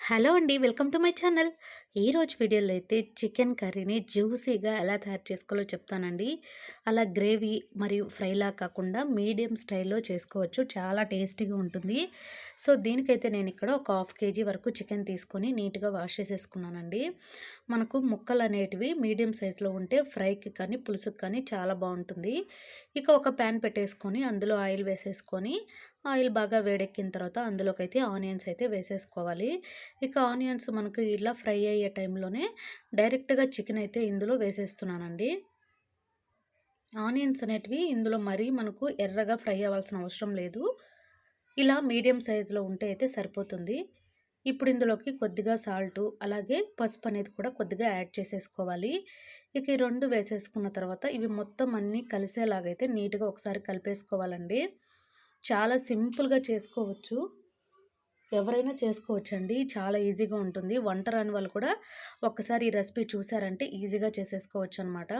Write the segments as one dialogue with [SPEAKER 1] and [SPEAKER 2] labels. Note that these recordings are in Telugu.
[SPEAKER 1] హలో అండి. Welcome to my channel. ఈరోజు వీడియోలో అయితే చికెన్ కర్రీని జ్యూసీగా ఎలా తయారు చేసుకోవాలో చెప్తానండి. అలా గ్రేవీ మరియు ఫ్రైలా కాకుండా మీడియం స్టైల్‌లో చేసుకోవచ్చు. చాలా టేస్టీగా ఉంటుంది. సో, దీనికైతే నేను ఇక్కడ ఒక హాఫ్ కేజీ వరకు చికెన్ తీసుకొని నీట్‌గా వాష్ చేసేసుకున్నానండి. మనకు ముక్కలనేటివి మీడియం సైజులో ఉంటే ఫ్రైకి కానీ, పులుసుకి కానీ చాలా బావుంటుంది. ఇక ఒక ప్యాన్ పెట్టేసుకొని అందులో ఆయిల్ వేసేసుకొని, ఆయిల్ బాగా వేడెక్కిన తర్వాత అందులోకైతే ఆనియన్స్ అయితే వేసేసుకోవాలి. ఇక ఆనియన్స్ మనకు ఇలా ఫ్రై అయ్యే టైంలోనే డైరెక్ట్‌గా చికెన్ అయితే ఇందులో వేసేస్తున్నానండి. ఆనియన్స్ అనేటివి ఇందులో మరీ మనకు ఎర్రగా ఫ్రై అవ్వాల్సిన అవసరం లేదు. ఇలా మీడియం సైజులో ఉంటే అయితే సరిపోతుంది. ఇప్పుడు ఇందులోకి కొద్దిగా సాల్టు, అలాగే పసుపు అనేది కూడా కొద్దిగా యాడ్ చేసేసుకోవాలి. ఇక ఈ 2 వేసేసుకున్న తర్వాత ఇవి మొత్తం అన్నీ కలిసేలాగైతే నీట్‌గా ఒకసారి కలిపేసుకోవాలండి. చాలా సింపుల్‌గా చేసుకోవచ్చు. ఎవరైనా చేసుకోవచ్చండి. చాలా ఈజీగా ఉంటుంది. వంట రాని వాళ్ళు కూడా ఒక్కసారి ఈ రెసిపీ చూసారంటే ఈజీగా చేసేసుకోవచ్చనమాట.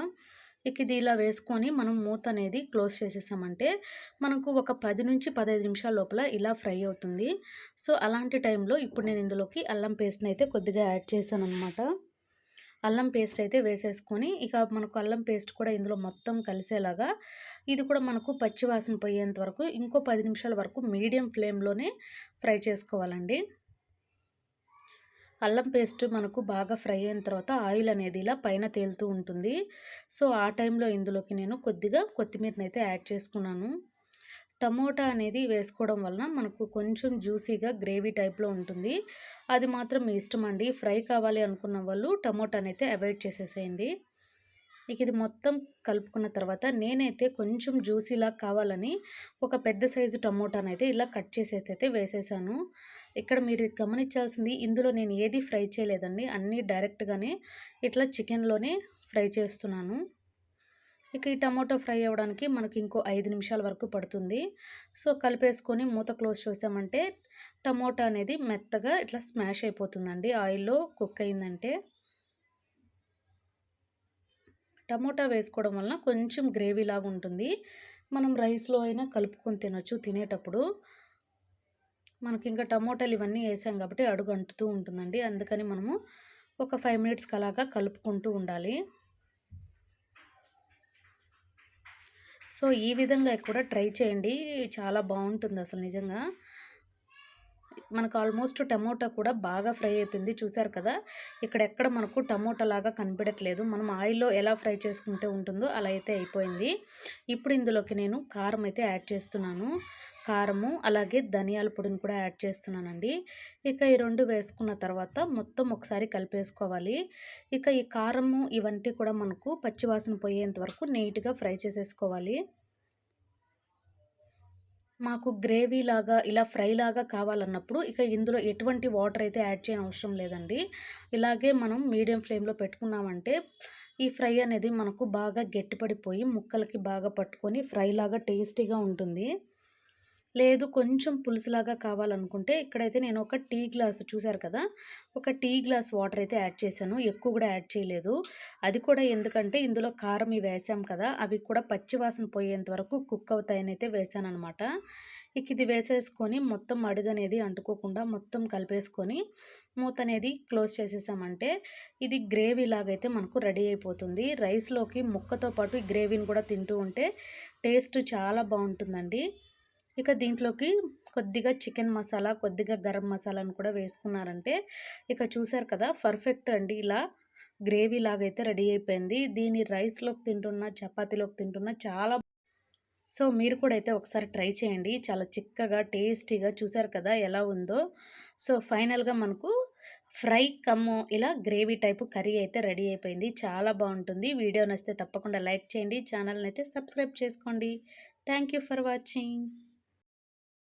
[SPEAKER 1] ఇక ఇది ఇలా వేసుకొని మనం మూత అనేది క్లోజ్ చేసేసామంటే మనకు ఒక 10-15 నిమిషాల లోపల ఇలా ఫ్రై అవుతుంది. సో, అలాంటి టైంలో ఇప్పుడు నేను ఇందులోకి అల్లం పేస్ట్‌ని అయితే కొద్దిగా యాడ్ చేశాననమాట. అల్లం పేస్ట్ అయితే వేసేసుకొని ఇక మనకు అల్లం పేస్ట్ కూడా ఇందులో మొత్తం కలిసేలాగా ఇది కూడా మనకు పచ్చి వాసన పోయేంత వరకు ఇంకో 10 నిమిషాల వరకు మీడియం ఫ్లేమ్‌లోనే ఫ్రై చేసుకోవాలండి. అల్లం పేస్ట్ మనకు బాగా ఫ్రై అయిన తర్వాత ఆయిల్ అనేది ఇలా పైన తేలుతూ ఉంటుంది. సో, ఆ టైంలో ఇందులోకి నేను కొద్దిగా కొత్తిమీరనైతే యాడ్ చేసుకున్నాను. టమోటా అనేది వేసుకోవడం వలన మనకు కొంచెం జ్యూసీగా గ్రేవీ టైప్‌లో ఉంటుంది. అది మాత్రం మీ ఇష్టమండి. ఫ్రై కావాలి అనుకున్న వాళ్ళు టమోటానైతే అవాయిడ్ చేసేసేయండి. ఇక ఇది మొత్తం కలుపుకున్న తర్వాత నేనైతే కొంచెం జ్యూసీలా కావాలని ఒక పెద్ద సైజు టమోటానైతే ఇలా కట్ చేసేసైతే వేసేసాను. ఇక్కడ మీరు గమనించాల్సింది ఇందులో నేను ఏది ఫ్రై చేయలేదండి. అన్నీ డైరెక్ట్‌గానే ఇట్లా చికెన్‌లోనే ఫ్రై చేస్తున్నాను. ఇక ఈ టమాటో ఫ్రై అవ్వడానికి మనకి ఇంకో 5 నిమిషాల వరకు పడుతుంది. సో, కలిపేసుకొని మూత క్లోజ్ చేసామంటే టమోటా అనేది మెత్తగా ఇట్లా స్మాష్ అయిపోతుందండి ఆయిల్‌లో కుక్ అయిందంటే. టమోటా వేసుకోవడం వలన కొంచెం గ్రేవీలాగా ఉంటుంది. మనం రైస్‌లో అయినా కలుపుకొని తినొచ్చు తినేటప్పుడు. మనకింకా టమోటాలు ఇవన్నీ ఏసాం కాబట్టి అడుగు అంటుతూ ఉంటుందండి. అందుకని మనము ఒక 5 మినిట్స్‌కి అలాగా కలుపుకుంటూ ఉండాలి. సో, ఈ విధంగా కూడా ట్రై చేయండి. చాలా బావుంటుందసలు నిజంగా. మనకు ఆల్మోస్ట్ టమోటా కూడా బాగా ఫ్రై అయిపోయింది. చూసారు కదా! ఇక్కడెక్కడ మనకు టమోటాలాగా కనిపించట్లేదు. మనం ఆయిల్‌లో ఎలా ఫ్రై చేసుకుంటే ఉంటుందో అలా అయితే అయిపోయింది. ఇప్పుడు ఇందులోకి నేను కారం అయితే యాడ్ చేస్తున్నాను. కారము, అలాగే ధనియాల పొడిని కూడా యాడ్ చేస్తున్నానండి. ఇక ఈ 2 వేసుకున్న తర్వాత మొత్తం ఒకసారి కలిపేసుకోవాలి. ఇక ఈ కారము ఇవంటి కూడా మనకు పచ్చి వాసన పోయేంత వరకు నీట్‌గా ఫ్రై చేసేసుకోవాలి. మాకు గ్రేవీలాగా ఇలా ఫ్రైలాగా కావాలన్నప్పుడు ఇక ఇందులో ఎటువంటి వాటర్ అయితే యాడ్ చేయనవసరం లేదండి. ఇలాగే మనం మీడియం ఫ్లేమ్‌లో పెట్టుకున్నామంటే ఈ ఫ్రై అనేది మనకు బాగా గట్టిపడిపోయి ముక్కలకి బాగా పట్టుకొని ఫ్రైలాగా టేస్టీగా ఉంటుంది. లేదు కొంచెం పులుసులాగా కావాలనుకుంటే ఇక్కడైతే నేను ఒక టీ గ్లాస్ చూసారు కదా! ఒక టీ గ్లాస్ వాటర్ అయితే యాడ్ చేశాను. ఎక్కువ కూడా యాడ్ చేయలేదు. అది కూడా ఎందుకంటే ఇందులో కారం ఇవి వేసాం కదా! అవి కూడా పచ్చి వాసన పోయేంత వరకు కుక్ అవుతాయని అయితే వేశాననమాట. ఇక ఇది వేసేసుకొని మొత్తం అడుగనేది అంటుకోకుండా మొత్తం కలిపేసుకొని మూత అనేది క్లోజ్ చేసేసామంటే ఇది గ్రేవీ లాగైతే మనకు రెడీ అయిపోతుంది. రైస్‌లోకి ముక్కతో పాటు ఈ గ్రేవీని కూడా తింటూ ఉంటే టేస్ట్ చాలా బావుంటుందండి. ఇక దీంట్లోకి కొద్దిగా చికెన్ మసాలా, కొద్దిగా గరం మసాలాను కూడా వేసుకున్నారంటే ఇక చూసారు కదా! పర్ఫెక్ట్ అండి. ఇలా గ్రేవీ లాగైతే రెడీ అయిపోయింది. దీన్ని రైస్‌లోకి తింటున్నా, చపాతీలోకి తింటున్నా చాలా సో, మీరు కూడా అయితే ఒకసారి ట్రై చేయండి. చాలా చిక్కగా, టేస్టీగా చూసారు కదా ఎలా ఉందో. సో, ఫైనల్‌గా మనకు ఫ్రై కమ్ ఇలా గ్రేవీ టైపు కర్రీ అయితే రెడీ అయిపోయింది. చాలా బావుంటుంది. వీడియో నచ్చితే తప్పకుండా లైక్ చేయండి. ఛానల్‌ని అయితే సబ్స్క్రైబ్ చేసుకోండి. Thank you for watching.